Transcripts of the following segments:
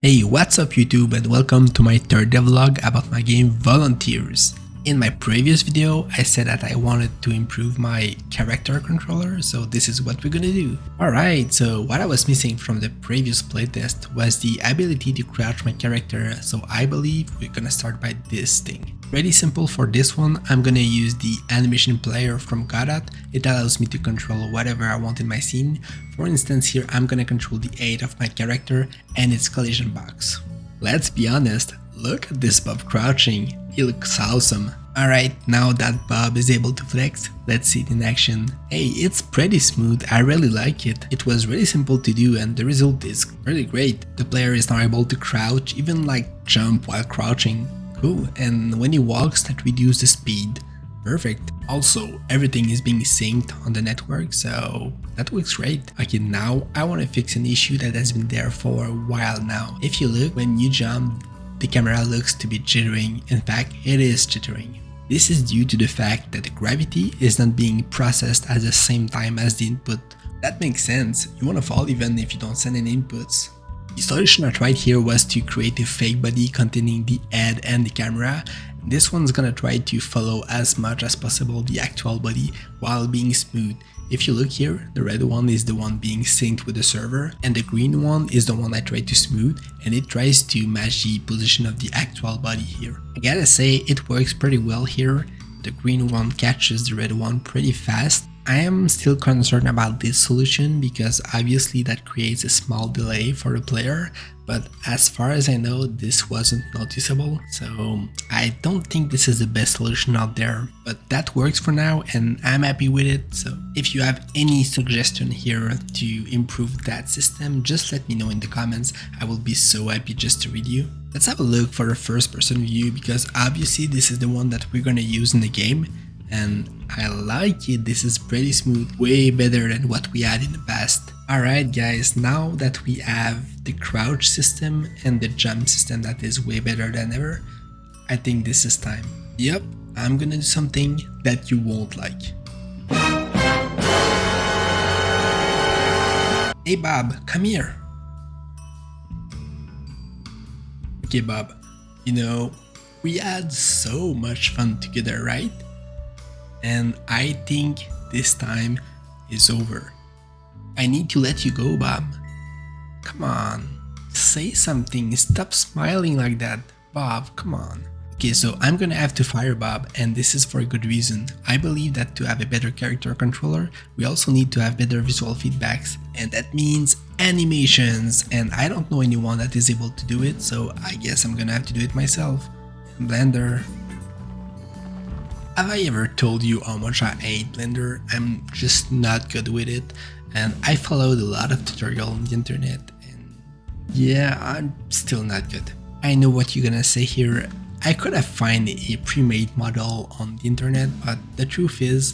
Hey, what's up YouTube and welcome to my third devlog about my game Volunteers. In my previous video, I said that I wanted to improve my character controller, so this is what we're gonna do. Alright, so what I was missing from the previous playtest was the ability to crouch my character, so I believe we're gonna start by this thing. Pretty simple for this one, I'm gonna use the animation player from Godot. It allows me to control whatever I want in my scene. For instance, here I'm gonna control the height of my character and its collision box. Let's be honest, look at this Bob crouching, he looks awesome. Alright, now that Bob is able to flex, let's see it in action. Hey, it's pretty smooth, I really like it. It was really simple to do and the result is really great. The player is now able to crouch, even like jump while crouching. Cool, and when he walks that reduces the speed. Perfect. Also, everything is being synced on the network, so that works great. Okay, now I want to fix an issue that has been there for a while now. If you look, when you jump, the camera looks to be jittering. In fact, it is jittering. This is due to the fact that the gravity is not being processed at the same time as the input. That makes sense. You want to fall even if you don't send any inputs. The solution I tried here was to create a fake body containing the head and the camera. This one's gonna try to follow as much as possible the actual body while being smooth. If you look here, the red one is the one being synced with the server and the green one is the one I tried to smooth, and it tries to match the position of the actual body here. I gotta say it works pretty well here. The green one catches the red one pretty fast. I am still concerned about this solution because obviously that creates a small delay for the player, but as far as I know this wasn't noticeable, so I don't think this is the best solution out there, but that works for now and I'm happy with it. So if you have any suggestion here to improve that system, just let me know in the comments. I will be so happy just to read you. Let's have a look for a first person view because obviously this is the one that we're gonna use in the game. And I like it, this is pretty smooth, way better than what we had in the past. Alright guys, now that we have the crouch system and the jump system that is way better than ever, I think this is time. Yep, I'm gonna do something that you won't like. Hey Bob, come here. Okay Bob, you know, we had so much fun together, right? And I think this time is over. I need to let you go, Bob. Come on, say something, stop smiling like that. Bob, come on. Okay, so I'm gonna have to fire Bob, and this is for a good reason. I believe that to have a better character controller, we also need to have better visual feedbacks, and that means animations, and I don't know anyone that is able to do it, so I guess I'm gonna have to do it myself. Blender. Have I ever told you how much I hate Blender? I'm just not good with it, and I followed a lot of tutorials on the internet, and yeah, I'm still not good. I know what you're gonna say here. I could have found a pre-made model on the internet, but the truth is,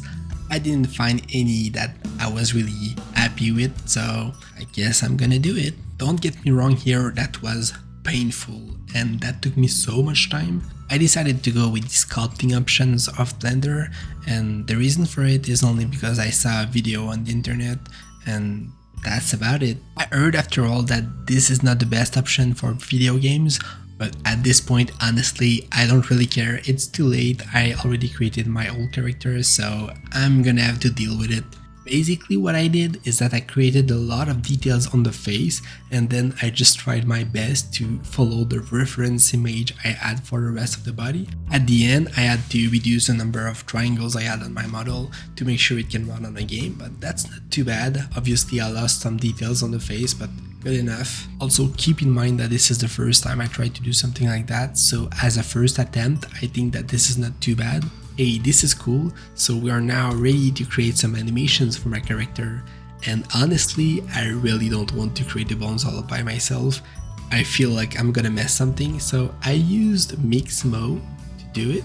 I didn't find any that I was really happy with, so I guess I'm gonna do it. Don't get me wrong here, that was painful and that took me so much time. I decided to go with the sculpting options of Blender, and the reason for it is only because I saw a video on the internet and that's about it. I heard after all that this is not the best option for video games, but at this point honestly I don't really care. It's too late, I already created my old characters, so I'm gonna have to deal with it. Basically what I did is that I created a lot of details on the face and then I just tried my best to follow the reference image I had for the rest of the body. At the end I had to reduce the number of triangles I had on my model to make sure it can run on a game, but that's not too bad. Obviously I lost some details on the face, but good enough. Also keep in mind that this is the first time I tried to do something like that, so as a first attempt I think that this is not too bad. Hey, this is cool, so we are now ready to create some animations for my character, and honestly I really don't want to create the bones all by myself. I feel like I'm gonna mess something, so I used Mixmo to do it.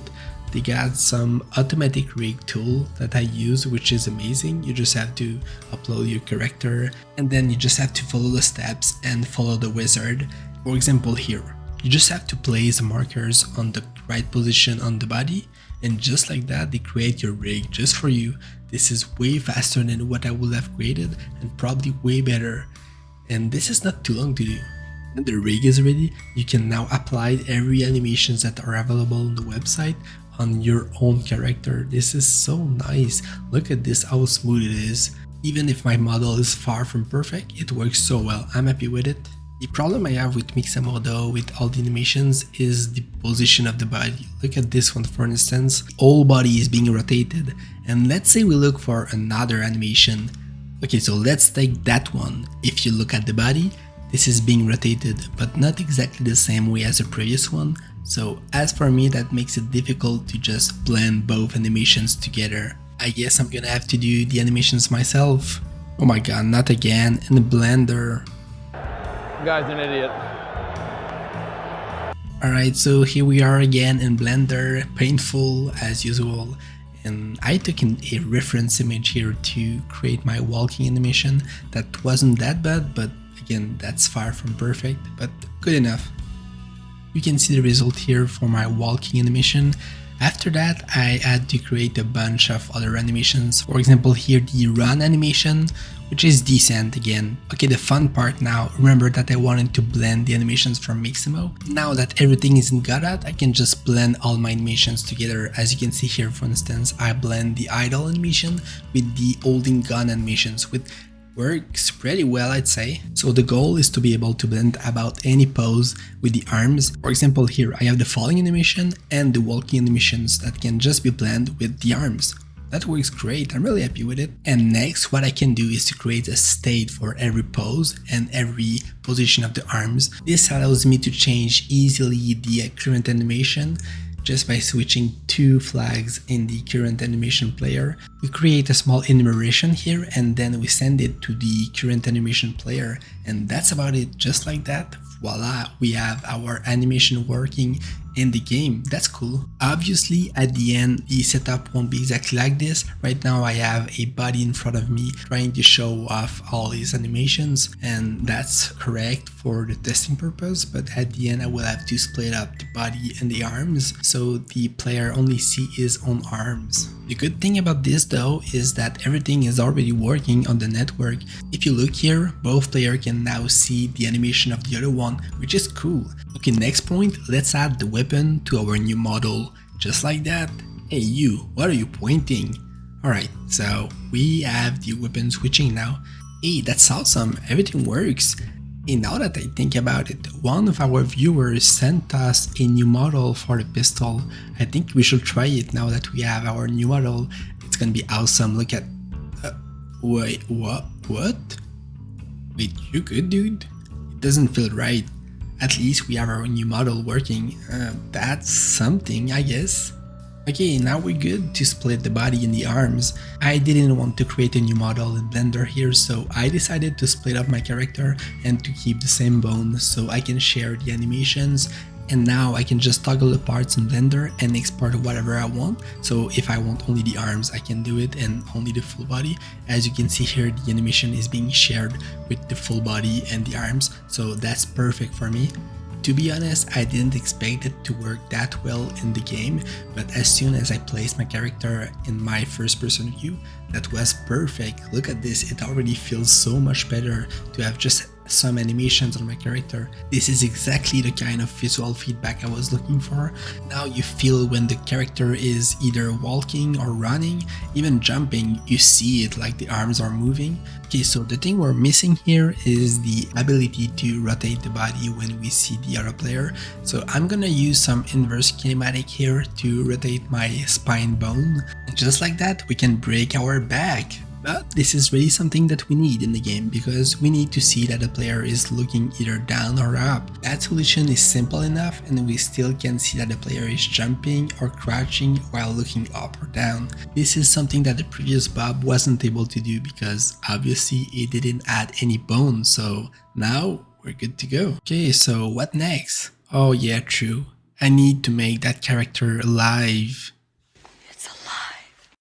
They got some automatic rig tool that I use, which is amazing. You just have to upload your character and then you just have to follow the steps and follow the wizard. For example here, you just have to place the markers on the right position on the body, and just like that they create your rig just for you. This is way faster than what I would have created and probably way better, and this is not too long to do. And the rig is ready. You can now apply every animations that are available on the website on your own character. This is so nice. Look at this, how smooth it is. Even if my model is far from perfect, it works so well. I'm happy with it. The problem I have with Mixamo though, with all the animations, is the position of the body. Look at this one for instance. The whole body is being rotated. And let's say we look for another animation. Okay, so let's take that one. If you look at the body, this is being rotated, but not exactly the same way as the previous one. So as for me, that makes it difficult to just blend both animations together. I guess I'm gonna have to do the animations myself. Oh my god, not again, in the Blender. Guy's an idiot. Alright, so here we are again in Blender, painful as usual. And I took a reference image here to create my walking animation. That wasn't that bad, but again, that's far from perfect, but good enough. You can see the result here for my walking animation. After that, I had to create a bunch of other animations. For example, here the run animation, which is decent again. Okay, the fun part now, remember that I wanted to blend the animations from Mixamo. Now that everything is in Godot, I can just blend all my animations together. As you can see here, for instance, I blend the idle animation with the holding gun animations, which works pretty well, I'd say. So the goal is to be able to blend about any pose with the arms. For example, here I have the falling animation and the walking animations that can just be blended with the arms. That works great, I'm really happy with it. And next, what I can do is to create a state for every pose and every position of the arms. This allows me to change easily the current animation just by switching two flags in the current animation player. We create a small enumeration here and then we send it to the current animation player, and that's about it. Just like that, voila, we have our animation working in the game. That's cool. Obviously at the end the setup won't be exactly like this. Right now I have a body in front of me trying to show off all these animations, and that's correct for the testing purpose, but at the end I will have to split up the body and the arms so the player only see his own arms. The good thing about this though is that everything is already working on the network. If you look here, both players can now see the animation of the other one, which is cool. Okay, next point, let's add the weapon to our new model, just like that. Hey you, what are you pointing? Alright, so we have the weapon switching now. Hey, that's awesome, everything works. Hey, now that I think about it, one of our viewers sent us a new model for the pistol. I think we should try it now that we have our new model. It's gonna be awesome. Look at... wait, what? Wait, you good, dude? It doesn't feel right. At least we have our new model working. That's something, I guess. Okay, now we're good to split the body and the arms. I didn't want to create a new model in Blender here, so I decided to split up my character and to keep the same bone so I can share the animations. And now I can just toggle the parts in Blender and export whatever I want. So if I want only the arms, I can do it, and only the full body. As you can see here, the animation is being shared with the full body and the arms, so that's perfect for me. To be honest, I didn't expect it to work that well in the game, but as soon as I placed my character in my first person view, that was perfect. Look at this, it already feels so much better to have just some animations on my character. This is exactly the kind of visual feedback I was looking for. Now you feel when the character is either walking or running, even jumping, you see it like the arms are moving. Okay, so the thing we're missing here is the ability to rotate the body when we see the other player. So I'm gonna use some inverse kinematic here to rotate my spine bone. And just like that, we can break our back. But this is really something that we need in the game, because we need to see that the player is looking either down or up. That solution is simple enough, and we still can see that the player is jumping or crouching while looking up or down. This is something that the previous Bob wasn't able to do because obviously it didn't add any bone, so now we're good to go. Okay, so what next? Oh yeah, true. I need to make that character alive.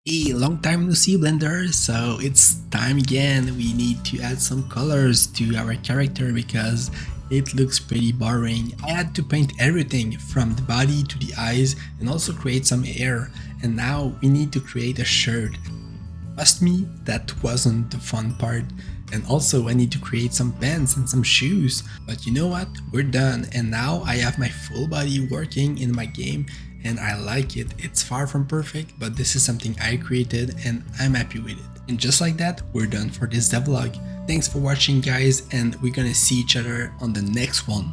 Hey, long time no see, Blender, so it's time again. We need to add some colors to our character because it looks pretty boring. I had to paint everything from the body to the eyes and also create some hair, and now we need to create a shirt. Trust me, that wasn't the fun part. And also I need to create some pants and some shoes. But you know what? We're done, and now I have my full body working in my game and I like it. It's far from perfect, but this is something I created and I'm happy with it. And just like that, we're done for this devlog. Thanks for watching guys, and we're gonna see each other on the next one.